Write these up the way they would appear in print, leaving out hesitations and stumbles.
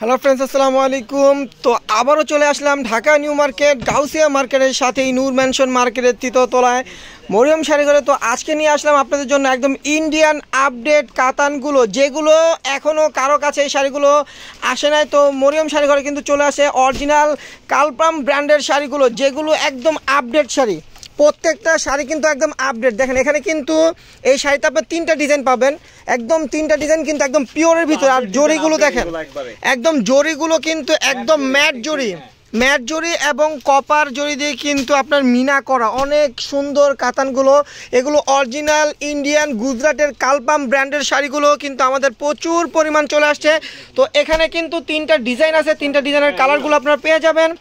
Hello friends, আসসালামু আলাইকুম। তো আবারও চলে আসলাম ঢাকা নিউ মার্কেট গাউসিয়া মার্কেটের সাথেই নূর ম্যানশন মার্কেটের তৃতীয় তলায় মরিয়ম শাড়িঘরে। তো আজকে নিয়ে আসলাম আপনাদের জন্য একদম ইন্ডিয়ান আপডেট কাতানগুলো, যেগুলো এখনও কারো কাছে এই শাড়িগুলো আসে নাই। তো মরিয়ম শাড়িঘরে কিন্তু চলে আসে অরিজিনাল কালপাম ব্র্যান্ডের শাড়িগুলো, যেগুলো একদম আপডেট শাড়ি। প্রত্যেকটা শাড়ি কিন্তু একদম আপডেট। দেখেন এখানে কিন্তু এই শাড়িতে আপনার তিনটা ডিজাইন পাবেন, একদম তিনটা ডিজাইন কিন্তু একদম পিওরের ভিতরে। আর জরিগুলো দেখেন, একদম জরিগুলো কিন্তু একদম ম্যাট জরি এবং কপার জরি দিয়ে কিন্তু আপনার মিনা করা, অনেক সুন্দর কাতানগুলো। এগুলো অরিজিনাল ইন্ডিয়ান গুজরাটের কালপাম ব্র্যান্ডের শাড়িগুলো কিন্তু আমাদের প্রচুর পরিমাণ চলে আসছে। তো এখানে কিন্তু তিনটা ডিজাইন আছে, তিনটা ডিজাইনের কালারগুলো আপনারা পেয়ে যাবেন।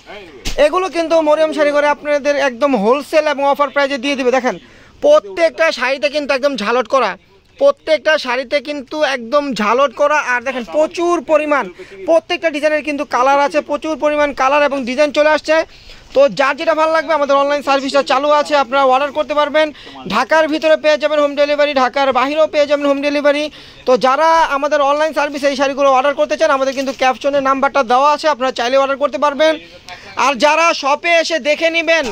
এগুলো কিন্তু মরিয়ম শাড়ি করে আপনাদের একদম হোলসেল এবং অফার প্রাইজে দিয়ে দিবে। দেখেন প্রত্যেকটা শাড়িতে কিন্তু একদম ঝালট করা, প্রত্যেকটা শাড়িতে কিন্তু একদম ঝালট করা। আর দেখেন প্রচুর পরিমাণ প্রত্যেকটা ডিজাইনের কিন্তু কালার আছে, প্রচুর পরিমাণ কালার এবং ডিজাইন চলে আসছে। তো যার যেটা ভালো লাগবে আমাদের অনলাইন সার্ভিসটা চালু আছে, আপনারা অর্ডার করতে পারবেন। ঢাকার ভিতরে পেয়ে যাবেন হোম ডেলিভারি, ঢাকার বাইরেও পেয়ে যাবেন হোম ডেলিভারি। তো যারা আমাদের অনলাইন সার্ভিসে এই শাড়িগুলো অর্ডার করতে চান, আমাদের কিন্তু ক্যাপশনের নাম্বারটা দেওয়া আছে, আপনারা চাইলে অর্ডার করতে পারবেন। আর যারা শপে এসে দেখে নেবেন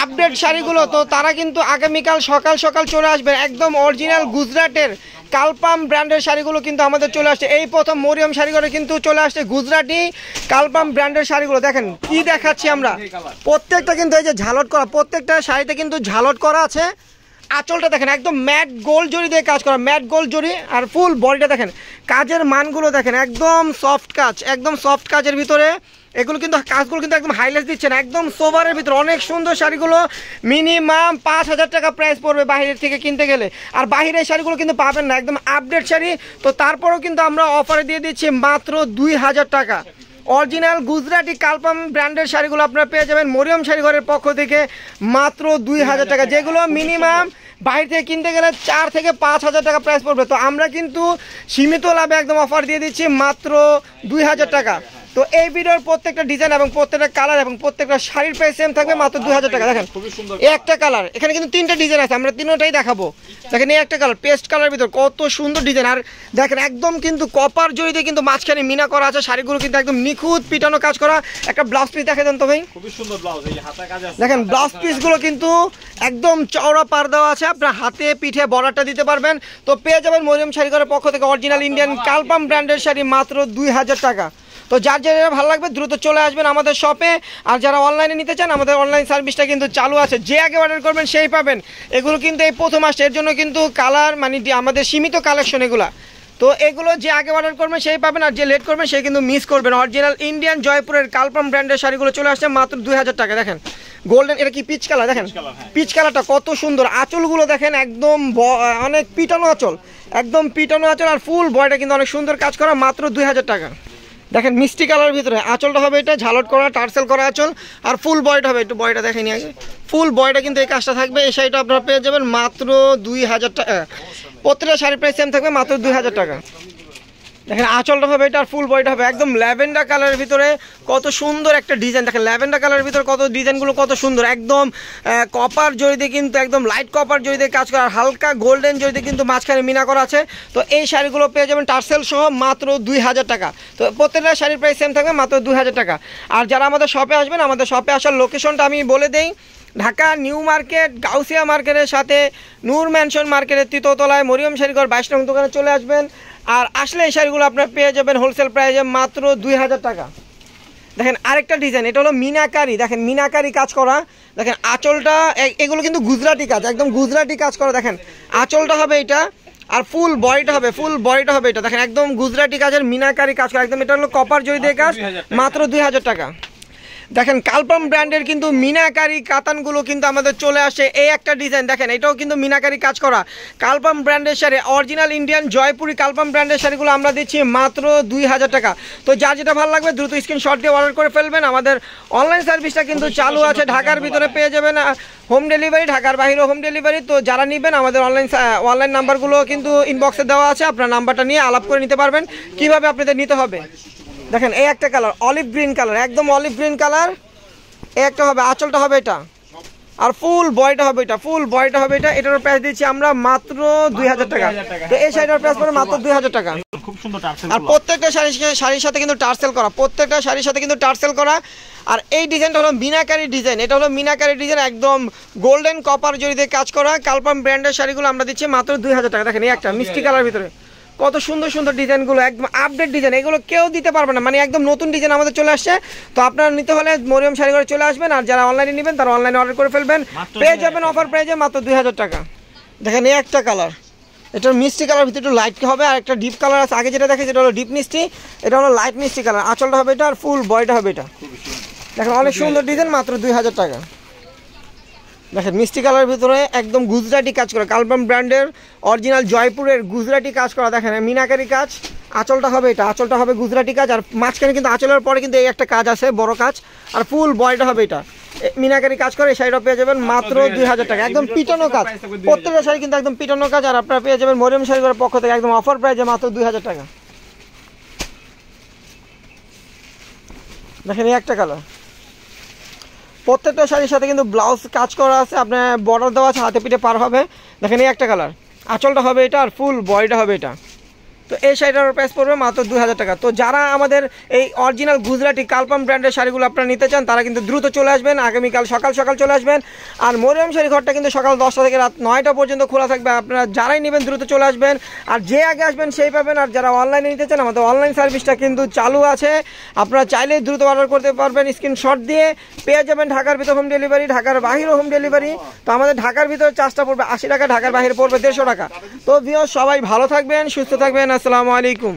আপডেট শাড়িগুলো, তো তারা কিন্তু আগামীকাল সকাল সকাল চলে আসবেন। একদম অরিজিনাল গুজরাটের কালপাম ব্র্যান্ডের শাড়িগুলো কিন্তু আমাদের চলে আসছে। এই প্রথম মরিয়ম শাড়িঘরে কিন্তু চলে আসছে গুজরাটি কালপাম ব্র্যান্ডের শাড়িগুলো। দেখেন কি দেখাচ্ছি আমরা, প্রত্যেকটা কিন্তু এই যে ঝালট করা, প্রত্যেকটা শাড়িতে কিন্তু ঝালট করা আছে। আঁচলটা দেখেন একদম ম্যাট গোল্ড জরি দিয়ে কাজ করা, ম্যাট গোল্ড জরি। আর ফুল বডিটা দেখেন, কাজের মানগুলো দেখেন একদম সফট কাজ, একদম সফট কাজের ভিতরে। এগুলো কিন্তু কাজগুলো কিন্তু একদম হাইলাইট দিচ্ছে না, একদম সোভারের ভিতরে অনেক সুন্দর শাড়িগুলো। মিনিমাম 5,000 টাকা প্রাইস পড়বে বাইরের থেকে কিনতে গেলে। আর বাইরের শাড়িগুলো কিন্তু পাবেন না, একদম আপডেট শাড়ি। তো তারপরেও কিন্তু আমরা অফারে দিয়ে দিচ্ছি মাত্র 2,000 টাকা। অরিজিনাল গুজরাটি কালপাম ব্র্যান্ডের শাড়িগুলো আপনারা পেয়ে যাবেন মরিয়ম শাড়িঘরের পক্ষ থেকে মাত্র 2,000 টাকা, যেগুলো মিনিমাম বাইরে থেকে কিনতে গেলে 4,000 থেকে 5,000 টাকা প্রাইস পড়বে। তো আমরা কিন্তু সীমিত লাভে একদম অফার দিয়ে দিচ্ছি মাত্র 2,000 টাকা। তো এই ভিডিওর প্রত্যেকটা ডিজাইন এবং প্রত্যেকটা কালার এবং প্রত্যেকটা শাড়ির প্রাইস সেম থাকবে মাত্র 2,000 টাকা। দেখেন একটা কালার, এখানে কিন্তু তিনটা ডিজাইন আছে, আমরা তিনটাই দেখাবো। দেখেন এই একটা কালার পেস্ট কালারের ভিতর কত সুন্দর ডিজাইন। আর দেখেন একদম কিন্তু কপার জড়িতে কিন্তু মাঝখানে মিনা করা আছে, শাড়িগুলো কিন্তু একদম নিখুঁত পিটানো কাজ করা। একটা ব্লাউজ পিস দেখে দেন তো ভাই, খুবই সুন্দর ব্লাউজ। এই হাতা কাজ আছে, দেখেন ব্লাউজ পিসগুলো কিন্তু একদম চওড়া পার দেওয়া আছে, আপনার হাতে পিঠে বর্ডারটা দিতে পারবেন। তো পেয়ে যাবেন মরিয়ম শাড়িঘরের পক্ষ থেকে অরিজিনাল ইন্ডিয়ান কালপাম ব্র্যান্ডের শাড়ি মাত্র 2,000 টাকা। তো যার যেটা ভালো লাগবে দ্রুত চলে আসবেন আমাদের শপে। আর যারা অনলাইনে নিতে চান, আমাদের অনলাইন সার্ভিসটা কিন্তু চালু আছে, যে আগে অর্ডার করবেন সেই পাবেন। এগুলো কিন্তু এই প্রথম আসছে, এর জন্য কিন্তু কালার মানে আমাদের সীমিত কালেকশন এগুলা। তো এগুলো যে আগে অর্ডার করবেন সেই পাবেন, আর যে লেট করবেন সেই কিন্তু মিস করবেন। অরিজিনাল ইন্ডিয়ান জয়পুরের কালপাম ব্র্যান্ডের শাড়িগুলো চলে আসছে মাত্র 2,000 টাকা। দেখেন গোল্ডেন, এটা কি পিচ কালার, দেখেন পিচ কালারটা কত সুন্দর। আঁচলগুলো দেখেন একদম অনেক পিটানো আঁচল, একদম পিটানো আঁচল। আর ফুল বয়টা কিন্তু অনেক সুন্দর কাজ করা, মাত্র 2,000 টাকা। দেখেন মিষ্টি কালারের ভিতরে আঁচলটা হবে এটা ঝালট করা, টার্সেল করা আঁচল। আর ফুল বয়টা হবে, একটু বয়টা দেখেনি আগে, ফুল বয়টা কিন্তু এই কাজটা থাকবে। এই শাড়িটা আপনারা পেয়ে যাবেন মাত্র 2,000 টাকা। প্রত্যেকটা শাড়ির প্রাইস সেম থাকবে মাত্র 2,000 টাকা। দেখেন আঁচলটা হবে এটা, আর ফুল বয়টা হবে একদম ল্যাভেন্ডার কালারের ভিতরে। কত সুন্দর একটা ডিজাইন, দেখেন ল্যাভেন্ডার কালারের ভিতরে কত ডিজাইনগুলো কত সুন্দর। একদম কপার জড়িতে কিন্তু একদম লাইট কপার জড়িতে কাজ করা, আর হালকা গোল্ডেন জড়িতে কিন্তু মাঝখানে মিনা করা আছে। তো এই শাড়িগুলো পেয়ে যাবেন টার্সেল সহ মাত্র 2,000 টাকা। তো প্রত্যেকটা শাড়ির প্রাইস সেম থাকবে মাত্র 2,000 টাকা। আর যারা আমাদের শপে আসবেন, আমাদের শপে আসার লোকেশনটা আমি বলে দেই। ঢাকা নিউ মার্কেট গাউসিয়া মার্কেটের সাথে নূর ম্যানশন মার্কেটের তৃতীয় তলায় মরিয়ম শাড়িঘর 22 নং দোকানে চলে আসবেন। আর আসলে এই শাড়িগুলো আপনার পেয়ে যাবেন হোলসেল প্রাইসে মাত্র 2,000 টাকা। দেখেন আরেকটা ডিজাইন, এটা হলো মিনাকারি। দেখেন মিনাকারি কাজ করা, দেখেন আঁচলটা, এগুলো কিন্তু গুজরাটি কাজ, একদম গুজরাটি কাজ করা। দেখেন আঁচলটা হবে এটা, আর ফুল বডিটা হবে এটা। দেখেন একদম গুজরাটি কাজের মিনাকারি কাজ করা, একদম এটা হলো কপার জড়ি দিয়ে কাজ, মাত্র 2,000 টাকা। দেখেন কালপাম ব্র্যান্ডের কিন্তু মিনাকারি কাতানগুলো কিন্তু আমাদের চলে আসে। এই একটা ডিজাইন দেখেন, এটাও কিন্তু মিনাকারি কাজ করা কালপাম ব্র্যান্ডের শাড়ি, অরিজিনাল ইন্ডিয়ান জয়পুরি কালপাম ব্র্যান্ডের শাড়িগুলো আমরা দিচ্ছি মাত্র 2,000 টাকা। তো যার যেটা ভালো লাগবে দ্রুত স্ক্রিনশট দিয়ে অর্ডার করে ফেলবেন। আমাদের অনলাইন সার্ভিসটা কিন্তু চালু আছে, ঢাকার ভিতরে পেয়ে যাবেন হোম ডেলিভারি, ঢাকার বাইরেও হোম ডেলিভারি। তো যারা নেবেন আমাদের অনলাইন নাম্বারগুলো কিন্তু ইনবক্সে দেওয়া আছে, আপনার নাম্বারটা নিয়ে আলাপ করে নিতে পারবেন কিভাবে আপনাদের নিতে হবে। দেখেন এই একটা কালার অলিভ গ্রিন কালার, একদম অলিভ গ্রিন কালার। এই একটা হবে, আঁচলটা হবে এটা, আর ফুল বয়টা হবে এটা, ফুল বয়টা হবে এটা। এটার প্রাইস দিচ্ছি আমরা মাত্র 2000 টাকা। তো এই শাড়িটার প্রাইস পড়বে মাত্র 2000 টাকা। খুব সুন্দর টার্সেল। আর প্রত্যেকটা শাড়ির সাথে কিন্তু টার্সেল করা, প্রত্যেকটা শাড়ির সাথে কিন্তু টার্সেল করা। আর এই ডিজাইনটা হলো মিনাকারি ডিজাইন, এটা হলো মিনাকারি ডিজাইন, একদম গোল্ডেন কপার জড়িতে কাজ করা। কালপাম ব্র্যান্ডের শাড়িগুলো আমরা দিচ্ছি মাত্র 2000 টাকা। দেখেন এই একটা মিষ্টি কালার ভিতরে কত সুন্দর সুন্দর ডিজাইনগুলো, একদম আপডেট ডিজাইন, এগুলো কেউ দিতে পারবে না, মানে একদম নতুন ডিজাইন আমাদের চলে আসছে। তো আপনারা নিতে হলে মরিয়ম শাড়ি ঘরে চলে আসবেন, আর যারা অনলাইনে নেবেন তারা অনলাইনে অর্ডার করে ফেলবেন, পেয়ে যাবেন অফার প্রাইজে মাত্র 2000 টাকা। দেখেন এই একটা কালার, এটার মিষ্টি কালার ভিতরে একটু লাইট হবে, আর একটা ডিপ কালার আছে আগে যেটা দেখে যেটা হলো ডিপ মিষ্টি, এটা হলো লাইট মিষ্টি কালার। আঁচলটা হবে এটা, আর ফুল বয়টা হবে এটা। দেখেন অনেক সুন্দর ডিজাইন, মাত্র 2000 টাকা। দেখেন মিষ্টি কালার ভিতরে একদম গুজরাটি কাজ করা, কালপাম ব্র্যান্ডের অরিজিনাল জয়পুরের গুজরাটি কাজ করা। দেখেন মিনাকারি কাজ, আঁচলটা হবে এটা, আঁচলটা হবে গুজরাটি কাজ, আর মাঝখানে কিন্তু আঁচলের পরে কিন্তু এই একটা কাজ আছে বড় কাজ, আর ফুল বয়টা হবে এটা মিনাকারি কাজ করে। এই শাড়িটা পেয়ে যাবেন মাত্র 2000 টাকা, একদম পিটানো কাজ, প্রত্যেকটা শাড়ি কিন্তু একদম পিটানো কাজ। আর আপনারা পেয়ে যাবেন মরিয়ম শাড়ি ঘরের পক্ষ থেকে একদম অফার প্রাইজে মাত্র 2000 টাকা। দেখেন এই একটা কালার, প্রত্যেকটা শাড়ির সাথে কিন্তু ব্লাউজ কাজ করা আছে, আপনার বর্ডার দেওয়া আছে, হাতে পিঠে পার হবে। দেখেন এই একটা কালার, আঁচলটা হবে এটা, আর ফুল বয়টা হবে এটা। তো এই শাড়িটার প্রাইস পড়বে মাত্র 2000 টাকা। তো যারা আমাদের এই অরিজিনাল গুজরাটি কালপাম ব্র্যান্ডের শাড়িগুলো আপনারা নিতে চান তারা কিন্তু দ্রুত চলে আসবেন, আগামীকাল সকাল সকাল চলে আসবেন। আর মরিয়ম শাড়ি ঘরটা কিন্তু সকাল 10টা থেকে রাত 9টা পর্যন্ত খোলা থাকবে, আপনারা যারাই নেবেন দ্রুত চলে আসবেন, আর যে আগে আসবেন সেই পাবেন। আর যারা অনলাইনে নিতে চান আমাদের অনলাইন সার্ভিসটা কিন্তু চালু আছে, আপনারা চাইলেই দ্রুত অর্ডার করতে পারবেন, স্ক্রিনশট দিয়ে পেয়ে যাবেন। ঢাকার ভিতর হোম ডেলিভারি, ঢাকার বাহিরও হোম ডেলিভারি। তো আমাদের ঢাকার ভিতরে চার্জটা পড়বে 80 টাকা, ঢাকার বাহিরে পড়বে 150 টাকা। তো ভিউয়ার্স সবাই ভালো থাকবেন, সুস্থ থাকবেন, আসসালামু আলাইকুম।